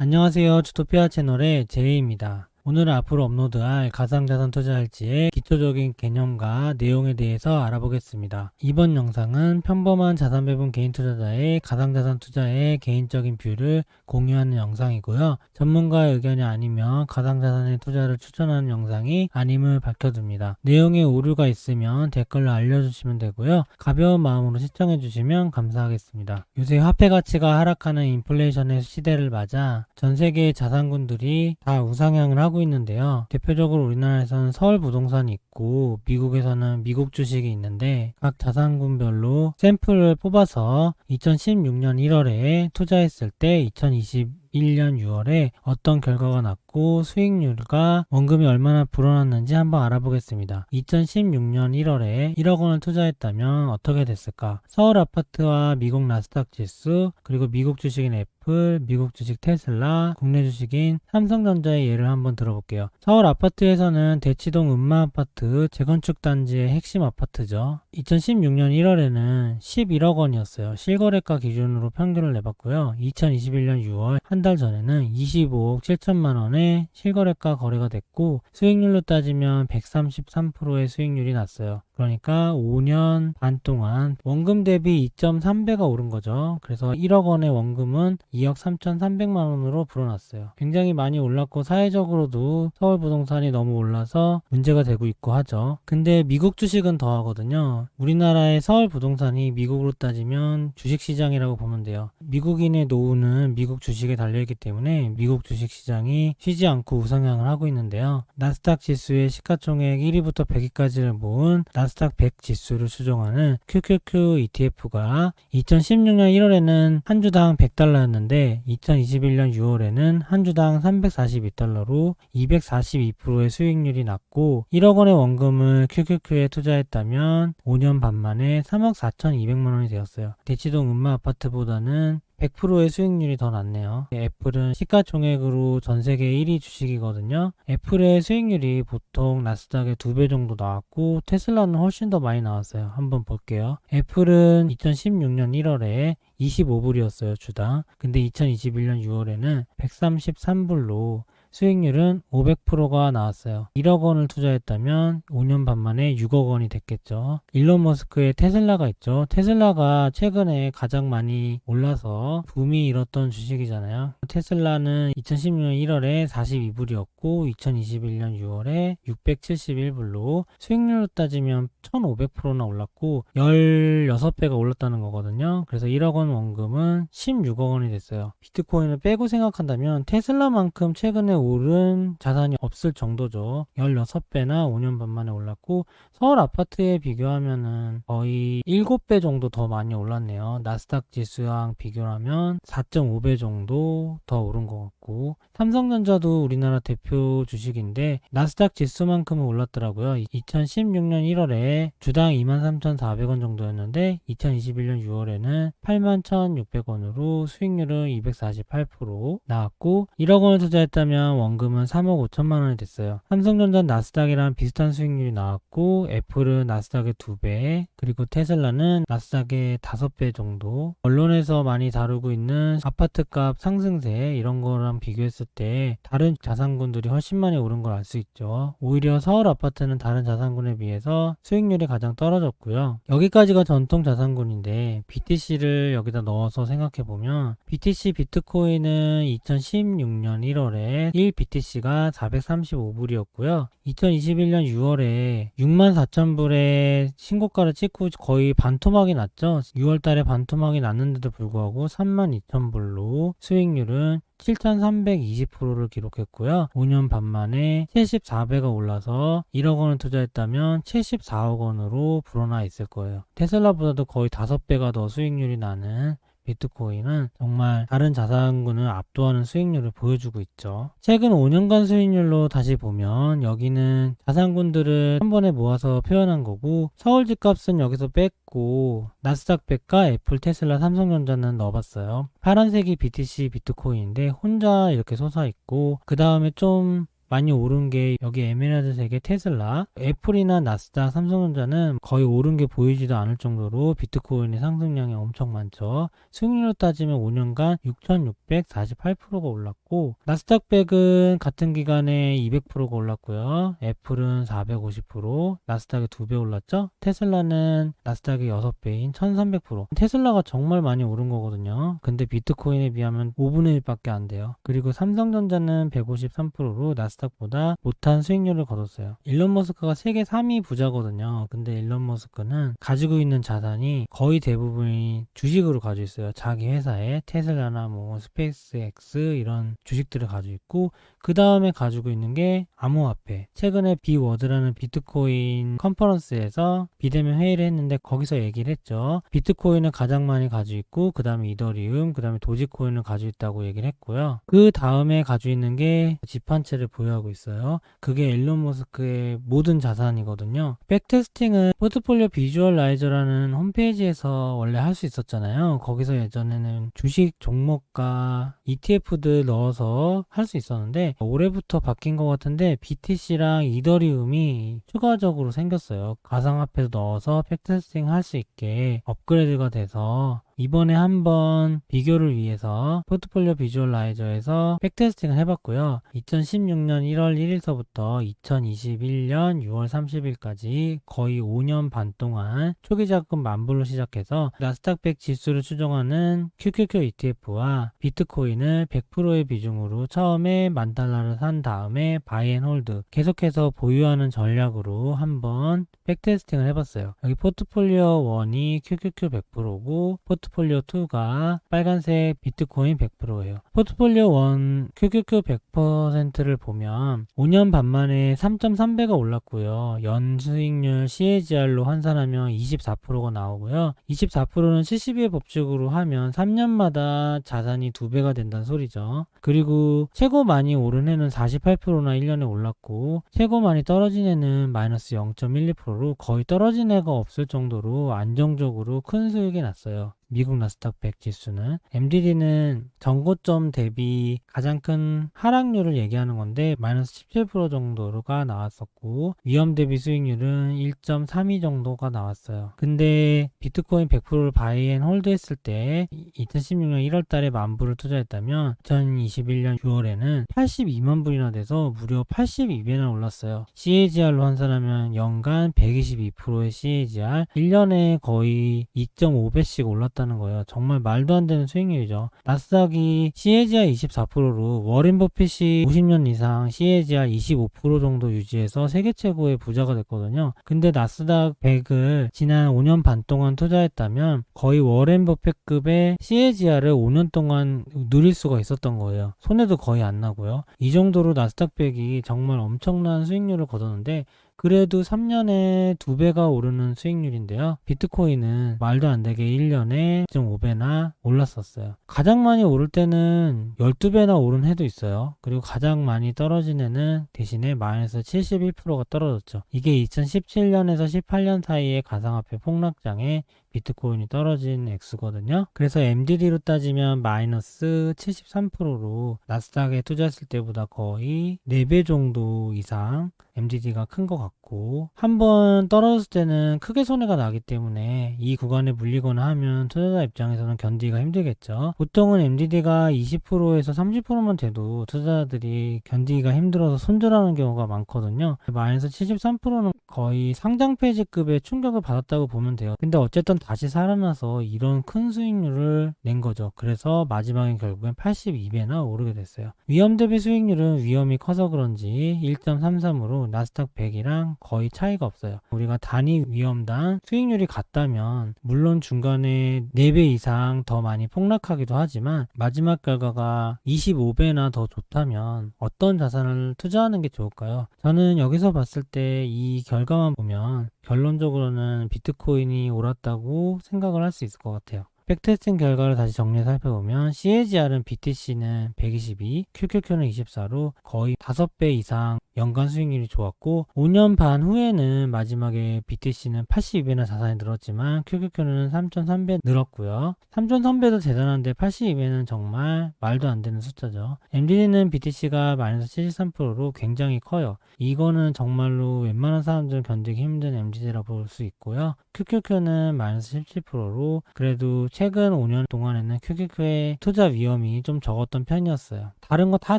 안녕하세요. 주토피아 채널의 제이입니다. 오늘은 앞으로 업로드할 가상자산 투자할지의 기초적인 개념과 내용에 대해서 알아보겠습니다. 이번 영상은 평범한 자산 배분 개인 투자자의 가상자산 투자의 개인적인 뷰를 공유하는 영상이고요. 전문가의 의견이 아니면 가상자산의 투자를 추천하는 영상이 아님을 밝혀둡니다. 내용에 오류가 있으면 댓글로 알려주시면 되고요. 가벼운 마음으로 시청해주시면 감사하겠습니다. 요새 화폐 가치가 하락하는 인플레이션의 시대를 맞아 전 세계의 자산군들이 다 우상향을 하고 있는데요. 대표적으로 우리나라에서는 서울 부동산이 있고 미국에서는 미국 주식이 있는데 각 자산군별로 샘플을 뽑아서 2016년 1월에 투자했을 때 2021년 6월에 어떤 결과가 났고 수익률과 원금이 얼마나 불어났는지 한번 알아보겠습니다. 2016년 1월에 1억 원을 투자했다면 어떻게 됐을까? 서울 아파트와 미국 나스닥 지수, 그리고 미국 주식인 애플, 미국 주식 테슬라, 국내 주식인 삼성전자의 예를 한번 들어볼게요. 서울 아파트에서는 대치동 음마아파트 재건축 단지의 핵심 아파트죠. 2016년 1월에는 11억 원이었어요. 실거래가 기준으로 평균을 내봤고요. 2021년 6월 한 달 전에는 25억 7천만 원의 실거래가 거래가 됐고 수익률로 따지면 133%의 수익률이 났어요. 그러니까 5년 반 동안 원금 대비 2.3배가 오른 거죠. 그래서 1억 원의 원금은 2억 3,300만 원으로 불어났어요. 굉장히 많이 올랐고 사회적으로도 서울 부동산이 너무 올라서 문제가 되고 있고 하죠. 근데 미국 주식은 더 하거든요. 우리나라의 서울 부동산이 미국으로 따지면 주식시장이라고 보면 돼요. 미국인의 노후는 미국 주식에 달려있기 때문에 미국 주식시장이 쉬지 않고 우상향을 하고 있는데요. 나스닥 지수의 시가총액 1위부터 100위까지를 모은 나스닥 100 지수를 추종하는 QQQ ETF가 2016년 1월에는 한 주당 100달러였는데 2021년 6월에는 한 주당 342달러로 242%의 수익률이 났고 1억 원의 원금을 QQQ에 투자했다면 5년 반 만에 3억 4,200만 원이 되었어요. 대치동 음마 아파트보다는 100%의 수익률이 더 낮네요. 애플은 시가총액으로 전세계 1위 주식이거든요. 애플의 수익률이 보통 나스닥의 2배 정도 나왔고 테슬라는 훨씬 더 많이 나왔어요. 한번 볼게요. 애플은 2016년 1월에 25불이었어요, 주당. 근데 2021년 6월에는 133불로 수익률은 500%가 나왔어요. 1억 원을 투자했다면 5년 반 만에 6억 원이 됐겠죠. 일론 머스크의 테슬라가 있죠. 테슬라가 최근에 가장 많이 올라서 붐이 일었던 주식이잖아요. 테슬라는 2016년 1월에 42불이었고 2021년 6월에 671불로 수익률로 따지면 1500%나 올랐고 16배가 올랐다는 거거든요. 그래서 1억 원 원금은 16억 원이 됐어요. 비트코인을 빼고 생각한다면 테슬라만큼 최근에 오른 자산이 없을 정도죠. 16배나 5년 반 만에 올랐고 서울 아파트에 비교하면은 거의 7배 정도 더 많이 올랐네요. 나스닥 지수랑 비교하면 4.5배 정도 더 오른 것 같고 삼성전자도 우리나라 대표 주식인데 나스닥 지수만큼은 올랐더라고요. 2016년 1월에 주당 23,400원 정도였는데 2021년 6월에는 81,600원으로 수익률은 248% 나왔고 1억 원을 투자했다면 원금은 3억 5천만 원이 됐어요. 삼성전자 나스닥이랑 비슷한 수익률이 나왔고 애플은 나스닥의 2배 그리고 테슬라는 나스닥의 5배 정도. 언론에서 많이 다루고 있는 아파트값 상승세 이런 거랑 비교했을 때 다른 자산군들이 훨씬 많이 오른 걸 알 수 있죠. 오히려 서울 아파트는 다른 자산군에 비해서 수익률이 가장 떨어졌고요. 여기까지가 전통 자산군인데 BTC를 여기다 넣어서 생각해보면 BTC 비트코인은 2016년 1월에 1BTC가 435불이었고요. 2021년 6월에 64,000불의 신고가를 찍고 거의 반토막이 났죠. 6월달에 반토막이 났는데도 불구하고 32,000불로 수익률은 7,320%를 기록했고요. 5년 반 만에 74배가 올라서 1억 원을 투자했다면 74억 원으로 불어나 있을 거예요. 테슬라보다도 거의 5배가 더 수익률이 나는 비트코인은 정말 다른 자산군을 압도하는 수익률을 보여주고 있죠. 최근 5년간 수익률로 다시 보면 여기는 자산군들을 한 번에 모아서 표현한 거고 서울 집값은 여기서 뺐고 나스닥 100과 애플, 테슬라, 삼성전자는 넣어봤어요. 파란색이 BTC 비트코인인데 혼자 이렇게 솟아있고 그 다음에 좀 많이 오른 게 여기 에메랄드 세계 테슬라, 애플이나 나스닥, 삼성전자는 거의 오른 게 보이지도 않을 정도로 비트코인의 상승량이 엄청 많죠. 수익률로 따지면 5년간 6,648%가 올랐고, 나스닥 100은 같은 기간에 200%가 올랐고요. 애플은 450%, 나스닥이 2배 올랐죠. 테슬라는 나스닥의 6배인 1300%. 테슬라가 정말 많이 오른 거거든요. 근데 비트코인에 비하면 5분의 1밖에 안 돼요. 그리고 삼성전자는 153%로 나스닥보다 못한 수익률을 거뒀어요. 일론 머스크가 세계 3위 부자거든요. 근데 일론 머스크는 가지고 있는 자산이 거의 대부분이 주식으로 가지고 있어요. 자기 회사에 테슬라나 뭐 스페이스X 이런 주식들을 가지고 있고, 그 다음에 가지고 있는 게 암호화폐. 최근에 비워드라는 비트코인 컨퍼런스에서 비대면 회의를 했는데 거기서 얘기를 했죠. 비트코인을 가장 많이 가지고 있고, 그 다음에 이더리움, 그 다음에 도지코인을 가지고 있다고 얘기를 했고요. 그 다음에 가지고 있는 게 집 한 채를 보유하고 있어요. 그게 일론 머스크의 모든 자산이거든요. 백테스팅은 포트폴리오 비주얼라이저라는 홈페이지에서 원래 할 수 있었잖아요. 거기서 예전에는 주식 종목과 ETF들 넣어서 할 수 있었는데 올해부터 바뀐 것 같은데 BTC랑 이더리움이 추가적으로 생겼어요. 가상화폐도 넣어서 백테스팅 할 수 있게 업그레이드가 돼서 이번에 한번 비교를 위해서 포트폴리오 비주얼라이저에서 백테스팅을 해봤고요. 2016년 1월 1일서부터 2021년 6월 30일까지 거의 5년 반 동안 초기 자금 10,000불로 시작해서 나스닥 100 지수를 추정하는 QQQ ETF와 비트코인을 100%의 비중으로 처음에 $10,000를 산 다음에 바이 앤 홀드 계속해서 보유하는 전략으로 한번 백테스팅을 해봤어요. 여기 포트폴리오 1이 QQQ 100%고 포트폴리오 2가 빨간색 비트코인 100%예요. 포트폴리오 1 QQQ 100%를 보면 5년 반 만에 3.3배가 올랐고요. 연수익률 CAGR로 환산하면 24%가 나오고요. 24%는 72의 법칙으로 하면 3년마다 자산이 2배가 된다는 소리죠. 그리고 최고 많이 오른 해는 48%나 1년에 올랐고, 최고 많이 떨어진 해는 마이너스 0.12%로 거의 떨어진 해가 없을 정도로 안정적으로 큰 수익이 났어요. 미국 나스닥 100 지수는. MDD는 전고점 대비 가장 큰 하락률을 얘기하는 건데 마이너스 17% 정도가 나왔었고, 위험 대비 수익률은 1.32 정도가 나왔어요. 근데 비트코인 100%를 바이 앤 홀드 했을 때 2016년 1월 달에 10,000불을 투자했다면 2021년 6월에는 82만 불이나 돼서 무려 82배나 올랐어요. CAGR로 환산하면 연간 122%의 CAGR, 1년에 거의 2.5배씩 올랐다는 거예요. 정말 말도 안 되는 수익률이죠. 나스닥이 CAGR 24%로 워렌 버핏이 50년 이상 CAGR 25% 정도 유지해서 세계 최고의 부자가 됐거든요. 근데 나스닥 100을 지난 5년 반 동안 투자했다면 거의 워렌 버핏급의 CAGR을 5년 동안 누릴 수가 있었던 거예요. 손해도 거의 안 나고요. 이 정도로 나스닥 100이 정말 엄청난 수익률을 거뒀는데 그래도 3년에 2배가 오르는 수익률인데요. 비트코인은 말도 안 되게 1년에 1.5배나 올랐었어요. 가장 많이 오를 때는 12배나 오른 해도 있어요. 그리고 가장 많이 떨어진 해는 대신에 마이너스 71%가 떨어졌죠. 이게 2017년에서 18년 사이의 가상화폐 폭락장에 비트코인이 떨어진 액수거든요. 그래서 MDD로 따지면 마이너스 73%로 나스닥에 투자했을 때보다 거의 4배 정도 이상 MDD가 큰 것 같고, 한번 떨어졌을 때는 크게 손해가 나기 때문에 이 구간에 물리거나 하면 투자자 입장에서는 견디기가 힘들겠죠. 보통은 MDD가 20%에서 30%만 돼도 투자자들이 견디기가 힘들어서 손절하는 경우가 많거든요. 마이너스 73%는 거의 상장 폐지급의 충격을 받았다고 보면 돼요. 근데 어쨌든 다시 살아나서 이런 큰 수익률을 낸 거죠. 그래서 마지막엔 결국엔 82배나 오르게 됐어요. 위험 대비 수익률은 위험이 커서 그런지 1.33으로 나스닥 100이랑 거의 차이가 없어요. 우리가 단위 위험당 수익률이 같다면 물론 중간에 4배 이상 더 많이 폭락하기도 하지만 마지막 결과가 25배나 더 좋다면 어떤 자산을 투자하는 게 좋을까요? 저는 여기서 봤을 때 이 결과만 보면 결론적으로는 비트코인이 옳았다고 생각을 할 수 있을 것 같아요. 백테스팅 결과를 다시 정리해 살펴보면 CAGR은 BTC는 122, QQQ는 24로 거의 5배 이상 연간 수익률이 좋았고 5년 반 후에는 마지막에 BTC는 82배나 자산이 늘었지만 QQQ는 3.3배 늘었고요. 3.3배도 대단한데 82배는 정말 말도 안 되는 숫자죠. MDD는 BTC가 마이너스 73%로 굉장히 커요. 이거는 정말로 웬만한 사람들은 견디기 힘든 MDD라고 볼 수 있고요. QQQ는 마이너스 17%로 그래도 최근 5년 동안에는 QQQ의 투자 위험이 좀 적었던 편이었어요. 다른 거 다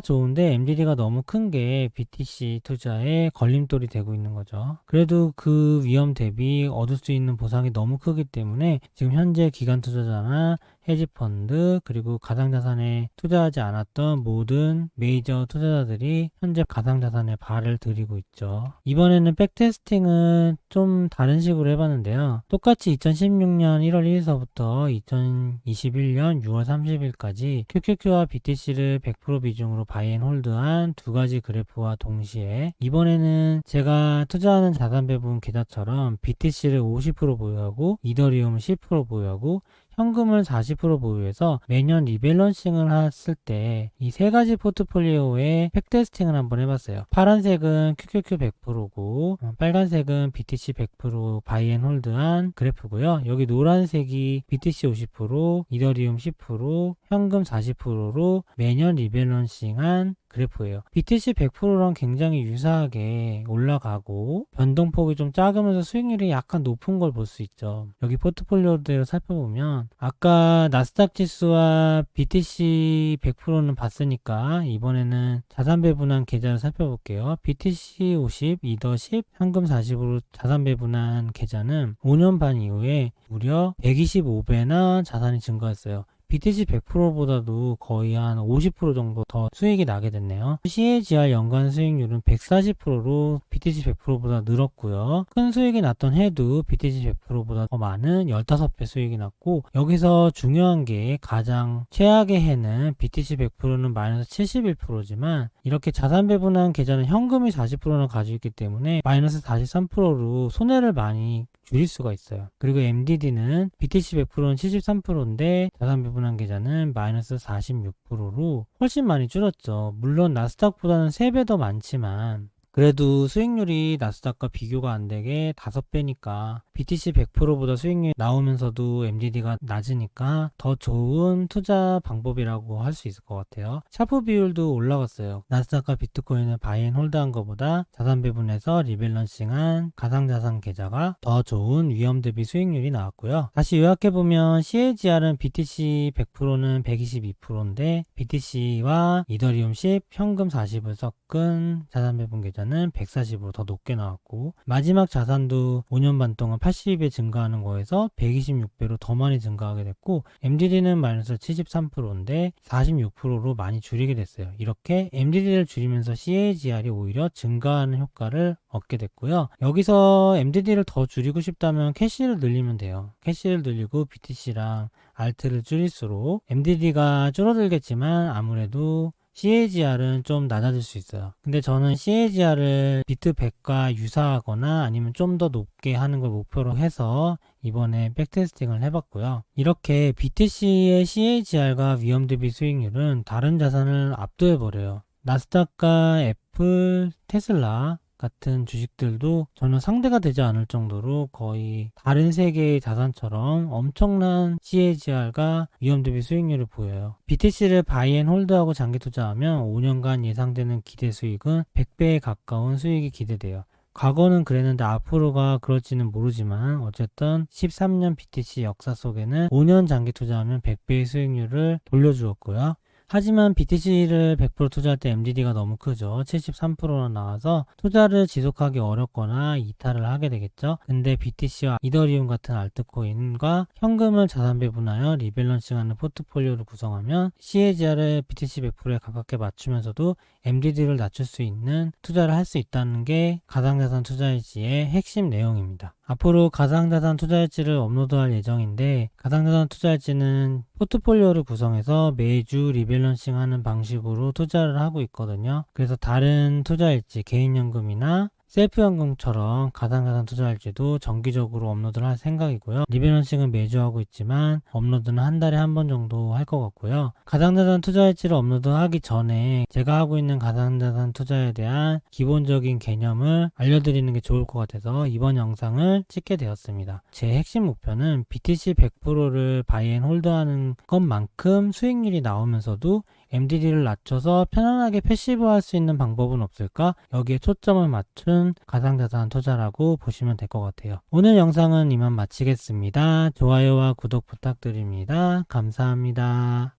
좋은데 MDD가 너무 큰 게 BTC 투자에 걸림돌이 되고 있는 거죠. 그래도 그 위험 대비 얻을 수 있는 보상이 너무 크기 때문에 지금 현재 기관 투자자나 헤지펀드 그리고 가상자산에 투자하지 않았던 모든 메이저 투자자들이 현재 가상자산에 발을 들이고 있죠. 이번에는 백테스팅은 좀 다른 식으로 해봤는데요. 똑같이 2016년 1월 1일서부터 2021년 6월 30일까지 QQQ와 BTC를 100% 비중으로 바이앤홀드한 두 가지 그래프와 동시에 이번에는 제가 투자하는 자산 배분 계좌처럼 BTC를 50% 보유하고 이더리움을 10% 보유하고 현금을 40% 보유해서 매년 리밸런싱을 했을 때 이 세 가지 포트폴리오의 팩테스팅을 한번 해봤어요. 파란색은 QQQ 100%고 빨간색은 BTC 100% 바이앤홀드한 그래프고요. 여기 노란색이 BTC 50%, 이더리움 10%, 현금 40%로 매년 리밸런싱한 그래프예요. BTC 100%랑 굉장히 유사하게 올라가고 변동폭이 좀 작으면서 수익률이 약간 높은 걸 볼 수 있죠. 여기 포트폴리오대로 살펴보면 아까 나스닥 지수와 BTC 100%는 봤으니까 이번에는 자산 배분한 계좌를 살펴볼게요. BTC 50, 이더 10, 현금 40으로 자산 배분한 계좌는 5년 반 이후에 무려 125배나 자산이 증가했어요. BTC 100%보다도 거의 한 50% 정도 더 수익이 나게 됐네요. CAGR 연간 수익률은 140%로 BTC 100%보다 늘었고요. 큰 수익이 났던 해도 BTC 100%보다 더 많은 15배 수익이 났고 여기서 중요한 게 가장 최악의 해는 BTC 100%는 마이너스 71%지만 이렇게 자산 배분한 계좌는 현금이 40%나 가지고 있기 때문에 마이너스 43%로 손해를 많이 줄일 수가 있어요. 그리고 MDD는 BTC 100%는 73%인데 자산 배분한 계좌는 마이너스 46%로 훨씬 많이 줄었죠. 물론 나스닥보다는 3배 더 많지만 그래도 수익률이 나스닥과 비교가 안 되게 5배니까 BTC 100%보다 수익률이 나오면서도 MDD가 낮으니까 더 좋은 투자 방법이라고 할 수 있을 것 같아요. 샤프 비율도 올라갔어요. 나스닥과 비트코인을 바이앤홀드한 것보다 자산 배분해서 리밸런싱한 가상자산 계좌가 더 좋은 위험 대비 수익률이 나왔고요. 다시 요약해보면 CAGR은 BTC 100%는 122%인데 BTC와 이더리움 10, 현금 40을 섞은 자산 배분 계좌 는 140으로 더 높게 나왔고 마지막 자산도 5년 반 동안 82배 증가하는 거에서 126배로 더 많이 증가하게 됐고 MDD는 마이너스 73%인데 46%로 많이 줄이게 됐어요. 이렇게 MDD를 줄이면서 CAGR이 오히려 증가하는 효과를 얻게 됐고요. 여기서 MDD를 더 줄이고 싶다면 캐시를 늘리면 돼요. 캐시를 늘리고 BTC랑 알트를 줄일수록 MDD가 줄어들겠지만 아무래도 CAGR은 좀 낮아질 수 있어요. 근데 저는 CAGR을 비트 100과 유사하거나 아니면 좀 더 높게 하는 걸 목표로 해서 이번에 백테스팅을 해봤고요. 이렇게 BTC의 CAGR과 위험 대비 수익률은 다른 자산을 압도해버려요. 나스닥과 애플, 테슬라 같은 주식들도 전혀 상대가 되지 않을 정도로 거의 다른 세계의 자산처럼 엄청난 CAGR과 위험 대비 수익률을 보여요. BTC를 바이앤홀드하고 장기 투자하면 5년간 예상되는 기대 수익은 100배에 가까운 수익이 기대돼요. 과거는 그랬는데 앞으로가 그럴지는 모르지만 어쨌든 13년 BTC 역사 속에는 5년 장기 투자하면 100배의 수익률을 돌려주었고요. 하지만 BTC를 100% 투자할 때 MDD가 너무 크죠. 73%나 나와서 투자를 지속하기 어렵거나 이탈을 하게 되겠죠. 근데 BTC와 이더리움 같은 알트코인과 현금을 자산 배분하여 리밸런싱하는 포트폴리오를 구성하면 CAGR을 BTC 100%에 가깝게 맞추면서도 MDD를 낮출 수 있는 투자를 할 수 있다는 게 가상자산 투자일지의 핵심 내용입니다. 앞으로 가상자산 투자일지를 업로드할 예정인데 가상자산 투자일지는 포트폴리오를 구성해서 매주 리밸런싱하는 방식으로 투자를 하고 있거든요. 그래서 다른 투자일지 개인연금이나 셀프연금처럼 가상자산 투자할지도 정기적으로 업로드를 할 생각이고요. 리밸런싱은 매주 하고 있지만 업로드는 한 달에 한 번 정도 할 것 같고요. 가상자산 투자할지를 업로드하기 전에 제가 하고 있는 가상자산 투자에 대한 기본적인 개념을 알려드리는 게 좋을 것 같아서 이번 영상을 찍게 되었습니다. 제 핵심 목표는 BTC 100%를 바이앤홀드하는 것만큼 수익률이 나오면서도 MDD를 낮춰서 편안하게 패시브할 수 있는 방법은 없을까? 여기에 초점을 맞춘 가상자산 투자라고 보시면 될 것 같아요. 오늘 영상은 이만 마치겠습니다. 좋아요와 구독 부탁드립니다. 감사합니다.